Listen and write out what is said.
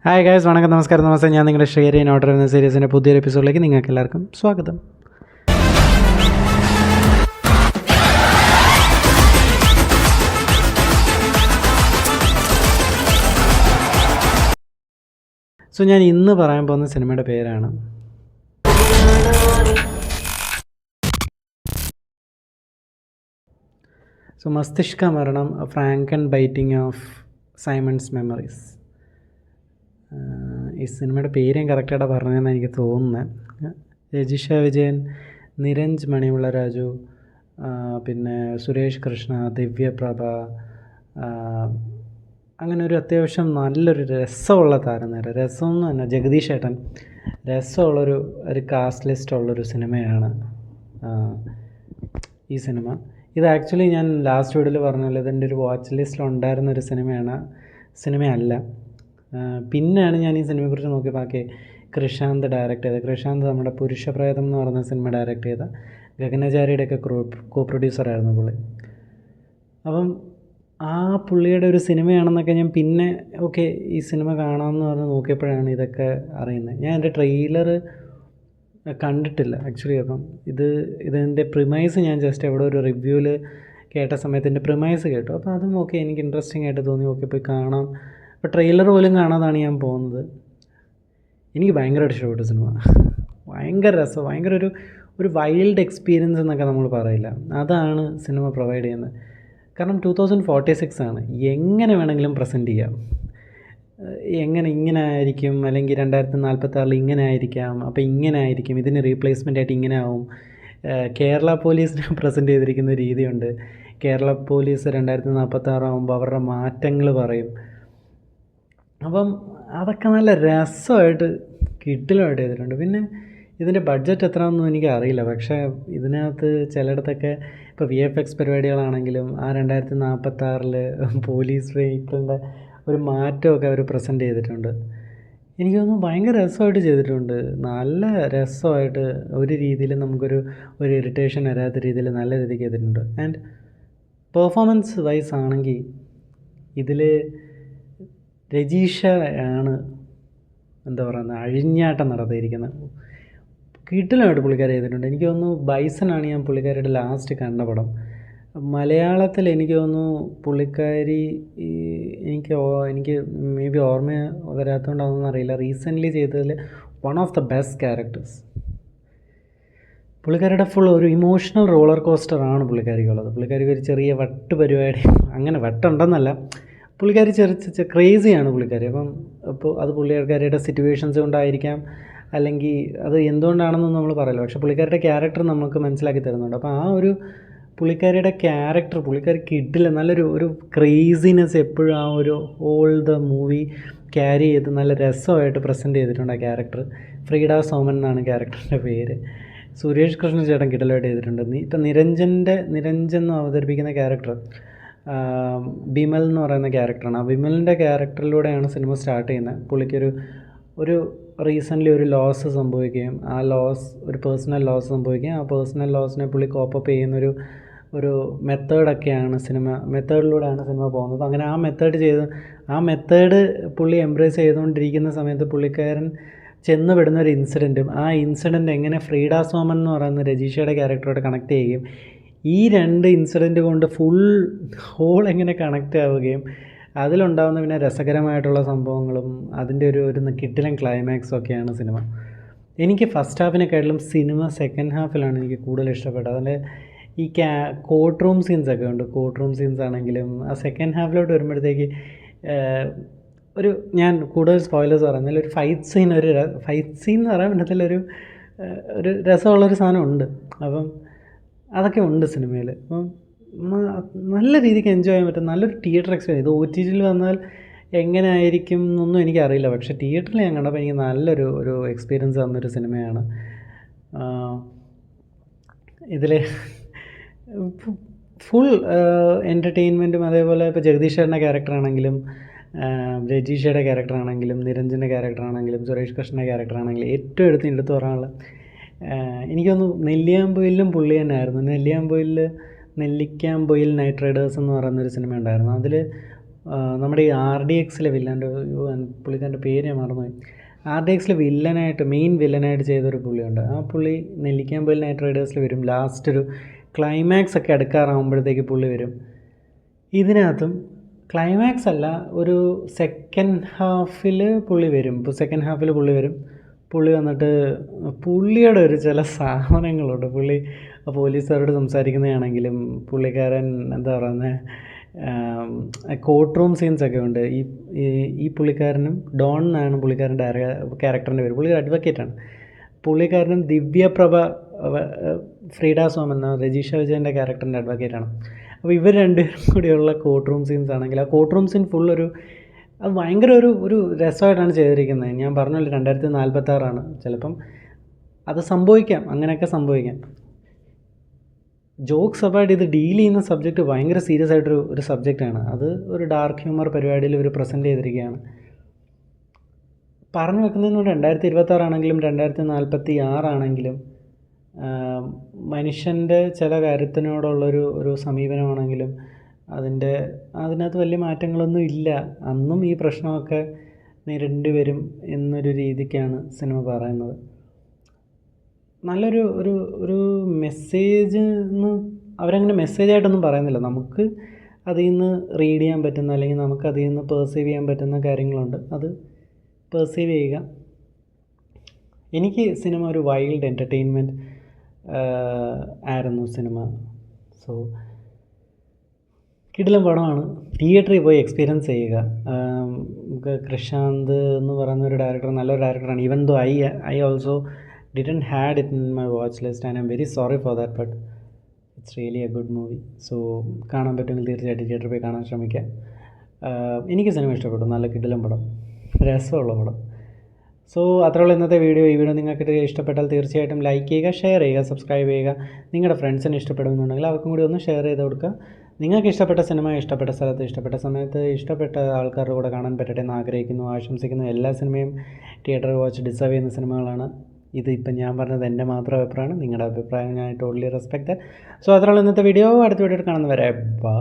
Hi guys, വണക്കം, നമസ്കാരം, നമസ്തേ. ഞാൻ നിങ്ങളുടെ ഷെയർ ഓർഡർ എന്ന സീരീസിൻ്റെ പുതിയൊരു എപ്പിസോഡിലേക്ക് നിങ്ങൾക്ക് എല്ലാവർക്കും സ്വാഗതം. സോ ഞാൻ ഇന്ന് പറയാൻ പോകുന്ന സിനിമയുടെ പേരാണ് മസ്തിഷ്ക മരണം, ഫ്രാങ്കൻ ബൈറ്റിംഗ് ഓഫ് സൈമൺസ് മെമ്മറീസ്. ഈ സിനിമയുടെ പേര് ഞാൻ കറക്റ്റായിട്ട് പറഞ്ഞതെന്ന് എനിക്ക് തോന്നുന്നത്. രജിഷ വിജയൻ, നിരഞ്ജ് മണിമുള്ള രാജു, പിന്നെ സുരേഷ് കൃഷ്ണ, ദിവ്യപ്രഭ, അങ്ങനെ ഒരു അത്യാവശ്യം നല്ലൊരു രസമുള്ള താരനിര. രസമെന്ന് തന്നെ ജഗദീഷ് ഏട്ടൻ, രസമുള്ളൊരു കാസ്റ്റ് ലിസ്റ്റുള്ളൊരു സിനിമയാണ് ഈ സിനിമ. ഇത് ആക്ച്വലി ഞാൻ ലാസ്റ്റ് വീഡിയോയിൽ പറഞ്ഞല്ലോ, ഇതെൻ്റെ ഒരു വാച്ച് ലിസ്റ്റിലുണ്ടായിരുന്നൊരു സിനിമയല്ല. പിന്നെയാണ് ഞാൻ ഈ സിനിമയെക്കുറിച്ച് നോക്കി ബാക്കി കൃഷാന്ത് ഡയറക്റ്റ് ചെയ്തത്. കൃഷാന്ത് നമ്മുടെ പുരുഷപ്രേതം എന്ന് പറയുന്ന സിനിമ ഡയറക്റ്റ് ചെയ്ത ഗഗനചാരിയുടെയൊക്കെ കോ പ്രൊഡ്യൂസറായിരുന്നു പുള്ളി. അപ്പം ആ പുള്ളിയുടെ ഒരു സിനിമയാണെന്നൊക്കെ ഞാൻ പിന്നെ ഈ സിനിമ കാണാമെന്ന് പറഞ്ഞ് നോക്കിയപ്പോഴാണ് ഇതൊക്കെ അറിയുന്നത്. ഞാൻ എൻ്റെ ട്രെയിലർ കണ്ടിട്ടില്ല ആക്ച്വലി. അപ്പം ഇതിൻ്റെ പ്രിമൈസ് ഞാൻ ജസ്റ്റ് എവിടെ ഒരു റിവ്യൂവിൽ കേട്ട സമയത്ത് എൻ്റെ പ്രിമൈസ് കേട്ടു. അപ്പോൾ അതും എനിക്ക് ഇൻട്രസ്റ്റിംഗ് ആയിട്ട് തോന്നി. പോയി കാണാം. അപ്പോൾ ട്രെയിലർ പോലും കാണാതാണ് ഞാൻ പോകുന്നത്. എനിക്ക് ഭയങ്കരമായിട്ട് ഇഷ്ടപ്പെട്ടു സിനിമ. ഭയങ്കര രസം, ഭയങ്കര ഒരു വൈൽഡ് എക്സ്പീരിയൻസ് എന്നൊക്കെ നമ്മൾ പറയില്ല, അതാണ് സിനിമ പ്രൊവൈഡ് ചെയ്യുന്നത്. കാരണം 2046 ആണ്, എങ്ങനെ വേണമെങ്കിലും പ്രസൻറ്റ് ചെയ്യാം. ഇങ്ങനെ ആയിരിക്കും, അല്ലെങ്കിൽ 2046 ഇങ്ങനെ ആയിരിക്കാം, അപ്പോൾ ഇങ്ങനെ ആയിരിക്കും, ഇതിന് റീപ്ലേസ്മെൻ്റ് ആയിട്ട് ഇങ്ങനെ ആവും. കേരള പോലീസിനെ പ്രസൻറ്റ് ചെയ്തിരിക്കുന്ന രീതിയുണ്ട്. കേരള പോലീസ് 2046 ആകുമ്പോൾ അവരുടെ മാറ്റങ്ങൾ പറയും. അപ്പം അതൊക്കെ നല്ല രസമായിട്ട് കിടിലമായിട്ട് ചെയ്തിട്ടുണ്ട്. പിന്നെ ഇതിൻ്റെ ബഡ്ജറ്റ് എത്രയാണെന്നും എനിക്ക് അറിയില്ല. പക്ഷേ ഇതിനകത്ത് ചിലയിടത്തൊക്കെ ഇപ്പോൾ VFX പരിപാടികളാണെങ്കിലും ആ 2046 പോലീസ് വെഹിക്കിളിൻ്റെ ഒരു മാറ്റമൊക്കെ അവർ പ്രസൻറ്റ് ചെയ്തിട്ടുണ്ട്. എനിക്ക് തോന്നുന്നു ഭയങ്കര രസമായിട്ട് ചെയ്തിട്ടുണ്ട്. നല്ല രസമായിട്ട് ഒരു രീതിയിൽ നമുക്കൊരു ഇറിറ്റേഷൻ വരാത്ത രീതിയിൽ നല്ല രീതിക്ക് ചെയ്തിട്ടുണ്ട്. ആൻഡ് പെർഫോമൻസ് വൈസ് ആണെങ്കിൽ ഇതിൽ രജിഷ ആണ് അഴിഞ്ഞാട്ടം നടത്തിയിരിക്കുന്നത്. കിടിലമായിട്ട് പുള്ളിക്കാരി ചെയ്തിട്ടുണ്ട്. എനിക്ക് തോന്നുന്നു ബൈസനാണ് ഞാൻ പുള്ളിക്കാരിയുടെ ലാസ്റ്റ് കണ്ട പടം. മലയാളത്തിൽ എനിക്ക് തോന്നുന്നു പുള്ളിക്കാരി എനിക്ക് മേ ബി ഓർമ്മ വരാത്തതുകൊണ്ടാണെന്ന് അറിയില്ല, റീസെൻ്റ്ലി ചെയ്തതിൽ one of the best characters. പുള്ളിക്കാരിയുടെ ഫുൾ ഒരു ഇമോഷണൽ റോളർ കോസ്റ്ററാണ് പുള്ളിക്കാരിക്കുള്ളത്. പുള്ളിക്കാരിക്ക് ഒരു ചെറിയ പരിപാടി, അങ്ങനെ വട്ടുണ്ടെന്നല്ല, പുള്ളിക്കാരി ക്രേസിയാണ് പുള്ളിക്കാരി. അപ്പോൾ അത് പുള്ളിക്കാരിയുടെ സിറ്റുവേഷൻസ് കൊണ്ടായിരിക്കാം, അല്ലെങ്കിൽ അത് എന്തുകൊണ്ടാണെന്നൊന്നും നമ്മൾ പറയില്ല. പക്ഷേ പുള്ളിക്കാരുടെ ക്യാരക്ടർ നമുക്ക് മനസ്സിലാക്കി തരുന്നുണ്ട്. അപ്പോൾ ആ ഒരു പുള്ളിക്കാരിയുടെ ക്യാരക്ടർ, പുള്ളിക്കാരിക്ക് ഇട്ടില്ല നല്ലൊരു ക്രേസിനെസ് എപ്പോഴും ആ ഒരു ഹോൾ ദ മൂവി ക്യാരി ചെയ്ത് നല്ല രസമായിട്ട് പ്രസൻറ്റ് ചെയ്തിട്ടുണ്ട് ആ ക്യാരക്ടർ. ഫ്രീഡ സോമൻ എന്നാണ് ക്യാരക്ടറിൻ്റെ പേര്. സുരേഷ് കൃഷ്ണ ചേട്ടൻ കിടലായിട്ട് ചെയ്തിട്ടുണ്ട്. ഇപ്പം നിരഞ്ജൻ അവതരിപ്പിക്കുന്ന ക്യാരക്ടർ ബിമൽ എന്ന് പറയുന്ന ക്യാരക്ടറാണ്. ആ ബിമലിൻ്റെ ക്യാരക്ടറിലൂടെയാണ് സിനിമ സ്റ്റാർട്ട് ചെയ്യുന്നത്. പുള്ളിക്കൊരു റീസെൻ്റ്ലി ഒരു ലോസ് സംഭവിക്കുകയും ആ ഒരു പേഴ്സണൽ ലോസ് സംഭവിക്കുകയും ആ പേഴ്സണൽ ലോസിനെ പുള്ളി കോപ്പപ്പ് ചെയ്യുന്നൊരു മെത്തേഡിലൂടെയാണ് സിനിമ പോകുന്നത്. അങ്ങനെ ആ മെത്തേഡ് പുള്ളി എംബ്രേസ് ചെയ്തുകൊണ്ടിരിക്കുന്ന സമയത്ത് പുള്ളിക്കാരൻ ചെന്ന് പെടുന്ന ഒരു ഇൻസിഡൻറ്റും ആ ഇൻസിഡൻറ്റ് എങ്ങനെ ഫ്രീഡ സോമൻ എന്ന് പറയുന്ന രജീഷയുടെ ക്യാരക്ടറോട് കണക്ട് ചെയ്യുകയും ഈ രണ്ട് ഇൻസിഡൻറ്റ് കൊണ്ട് ഹോൾ എങ്ങനെ കണക്റ്റ് ആവുകയും അതിലുണ്ടാകുന്ന പിന്നെ രസകരമായിട്ടുള്ള സംഭവങ്ങളും അതിൻ്റെ ഒരു കിടിലൻ ക്ലൈമാക്സും ഒക്കെയാണ് സിനിമ. എനിക്ക് ഫസ്റ്റ് ഹാഫിനെക്കാട്ടിലും സിനിമ സെക്കൻഡ് ഹാഫിലാണ് എനിക്ക് കൂടുതൽ ഇഷ്ടപ്പെട്ടത്. അതിൽ ഈ കോർട്ട് റൂം സീൻസൊക്കെ ഉണ്ട്. കോർട്ട് റൂം സീൻസ് ആണെങ്കിലും ആ സെക്കൻഡ് ഹാഫിലോട്ട് വരുമ്പോഴത്തേക്ക് ഞാൻ കൂടുതൽ സ്പോയിലേഴ്സ് പറയുന്നില്ല, ഒരു ഫൈറ്റ് സീൻ എന്ന് പറയാൻ പറ്റത്തില്ല, ഒരു രസമുള്ളൊരു സാധനം ഉണ്ട്. അപ്പം അതൊക്കെ ഉണ്ട് സിനിമയിൽ. അപ്പം നല്ല രീതിക്ക് എൻജോയ് ചെയ്യാൻ പറ്റും. നല്ലൊരു തിയേറ്റർ എക്സ്പീരിയൻസ്. ഇത് OTTയിൽ വന്നാൽ എങ്ങനെ ആയിരിക്കും എന്നൊന്നും എനിക്കറിയില്ല. പക്ഷേ തിയേറ്ററിൽ ഞാൻ കണ്ടപ്പോൾ എനിക്ക് നല്ലൊരു എക്സ്പീരിയൻസ് തന്നൊരു സിനിമയാണ്. ഇതിൽ ഫുൾ എൻ്റർടൈൻമെൻറ്റും അതേപോലെ ഇപ്പോൾ ജഗദീഷേട്ടൻ്റെ ക്യാരക്ടറാണെങ്കിലും രജീഷയുടെ ക്യാരക്ടറാണെങ്കിലും നിരഞ്ജൻ്റെ ക്യാരക്ടറാണെങ്കിലും സുരേഷ് കൃഷ്ണൻ്റെ ക്യാരക്ടറാണെങ്കിലും ഏറ്റവും എടുത്ത് പറയാനുള്ള എനിക്കൊന്ന് നെല്ലിയാമ്പൊയിലും പുള്ളി തന്നെയായിരുന്നു. നെല്ലിക്കാമ്പൊയിൽ നൈറ്റ് റൈഡേഴ്സ് എന്ന് പറയുന്നൊരു സിനിമ ഉണ്ടായിരുന്നു. അതിൽ നമ്മുടെ ഈ RDXലെ വില്ലൻ്റെ പുള്ളിക്കാരൻ്റെ പേര് ഞാൻ മറന്നുപോയി. RDXലെ മെയിൻ വില്ലനായിട്ട് ചെയ്തൊരു പുള്ളിയുണ്ട്. ആ പുള്ളി നെല്ലിക്കാമ്പൊയിൽ നൈറ്റ് റൈഡേഴ്സിൽ വരും. ലാസ്റ്റ് ഒരു ക്ലൈമാക്സ് ഒക്കെ അടുക്കാറാകുമ്പോഴത്തേക്ക് പുള്ളി വരും. ഇതിനകത്തും ക്ലൈമാക്സ് അല്ല, ഒരു സെക്കൻഡ് ഹാഫിൽ പുള്ളി വരും. ഇപ്പോൾ സെക്കൻഡ് ഹാഫിൽ പുള്ളി വരും. പുള്ളി വന്നിട്ട് പുള്ളിയുടെ ഒരു ചില സാധനങ്ങളുണ്ട്. പുള്ളി പോലീസുകാരോട് സംസാരിക്കുന്നതാണെങ്കിലും പുള്ളിക്കാരൻ എന്താ പറയുന്നത്, കോർട്ട് റൂം സീൻസൊക്കെ ഉണ്ട്. ഈ പുള്ളിക്കാരനും ഡോൺ എന്നാണ് പുള്ളിക്കാരൻ്റെ ക്യാരക്ടറിൻ്റെ പേര്. പുള്ളി ഒരു അഡ്വക്കേറ്റാണ്. പുള്ളിക്കാരനും ദിവ്യപ്രഭ ഫ്രീഡ സോമൻ എന്ന രജീഷ വിജയൻ്റെ ക്യാരക്ടറിൻ്റെ അഡ്വക്കേറ്റാണ്. അപ്പോൾ ഇവർ രണ്ടുപേരും കൂടിയുള്ള കോർട്ട് റൂം സീൻസ് ആണെങ്കിൽ ആ കോർട്ട് റൂം സീൻ ഫുള്ളൊരു അത് ഭയങ്കര ഒരു രസമായിട്ടാണ് ചെയ്തിരിക്കുന്നത്. ഞാൻ പറഞ്ഞല്ലോ 2046 ചിലപ്പം അത് സംഭവിക്കാം, അങ്ങനെയൊക്കെ സംഭവിക്കാം. ജോക്സ് അബൌട്ട് ഇത് ഡീൽ ചെയ്യുന്ന സബ്ജക്റ്റ് ഭയങ്കര സീരിയസ് ആയിട്ടൊരു സബ്ജക്റ്റാണ്. അത് ഒരു ഡാർക്ക് ഹ്യൂമർ പരിപാടിയിൽ ഇവർ പ്രസൻറ്റ് ചെയ്തിരിക്കുകയാണ്. പറഞ്ഞു വെക്കുന്നതെന്ന് 2026 ആണെങ്കിലും 2046 ആണെങ്കിലും മനുഷ്യൻ്റെ ചില കാര്യത്തിനോടുള്ളൊരു സമീപനമാണെങ്കിലും അതിനകത്ത് വലിയ മാറ്റങ്ങളൊന്നും ഇല്ല. അന്നും ഈ പ്രശ്നമൊക്കെ നേരിടേണ്ടി വരും എന്നൊരു രീതിക്കാണ് സിനിമ പറയുന്നത്. നല്ലൊരു ഒരു മെസ്സേജ് അവരങ്ങനെ മെസ്സേജായിട്ടൊന്നും പറയുന്നില്ല. നമുക്ക് അതിൽ നിന്ന് റീഡ് ചെയ്യാൻ പറ്റുന്ന, അല്ലെങ്കിൽ നമുക്ക് അതിൽ നിന്ന് പെർസീവ് ചെയ്യാൻ പറ്റുന്ന കാര്യങ്ങളുണ്ട്. അത് പെർസീവ് ചെയ്യുക. എനിക്ക് സിനിമ ഒരു വൈൽഡ് എൻ്റർടൈൻമെൻറ്റ് ആയിരുന്നു സിനിമ. സോ കിടിലൻ പടമാണ്. തിയേറ്ററിൽ പോയി എക്സ്പീരിയൻസ് ചെയ്യുക. കൃഷാന്ത് എന്ന് പറയുന്ന ഒരു ഡയറക്ടർ നല്ലൊരു ഡയറക്ടറാണ്. Even though I also didn't had it in my watch list and I'm very sorry for that, but it's really a good movie. So കാണാൻ പറ്റുമെങ്കിൽ തീർച്ചയായിട്ടും തിയേറ്ററിൽ പോയി കാണാൻ ശ്രമിക്കുക. എനിക്ക് സിനിമ ഇഷ്ടപ്പെട്ടു. നല്ല കിടിലൻ പടം, രസമുള്ള പടം. സോ അത്രയുള്ള ഇന്നത്തെ വീഡിയോ. ഈ വീഡിയോ നിങ്ങൾക്ക് ഇഷ്ടപ്പെട്ടാൽ തീർച്ചയായിട്ടും ലൈക്ക് ചെയ്യുക, ഷെയർ ചെയ്യുക, സബ്സ്ക്രൈബ് ചെയ്യുക. നിങ്ങളുടെ ഫ്രണ്ട്സിന് ഇഷ്ടപ്പെടുന്നുണ്ടെങ്കിൽ അവർക്കും കൂടി ഒന്ന് ഷെയർ ചെയ്ത് കൊടുക്കുക. നിങ്ങൾക്ക് ഇഷ്ടപ്പെട്ട സിനിമ ഇഷ്ടപ്പെട്ട സ്ഥലത്ത് ഇഷ്ടപ്പെട്ട സമയത്ത് ഇഷ്ടപ്പെട്ട ആൾക്കാരുടെ കൂടെ കാണാൻ പറ്റട്ടെ എന്ന് ആഗ്രഹിക്കുന്നു, ആശംസിക്കുന്നു. എല്ലാ സിനിമയും തിയേറ്റർ വാച്ച് ഡിസേർവ് ചെയ്യുന്ന സിനിമകളാണ്. ഇതിപ്പം ഞാൻ പറഞ്ഞത് എൻ്റെ മാത്രം അഭിപ്രായമാണ്. നിങ്ങളുടെ അഭിപ്രായം ഞാൻ ടോട്ടലി റെസ്പെക്റ്റ്. സോ അത്രയുള്ള ഇന്നത്തെ വീഡിയോ. അടുത്ത വീഡിയോ കാണുന്നവരെ ബൈ.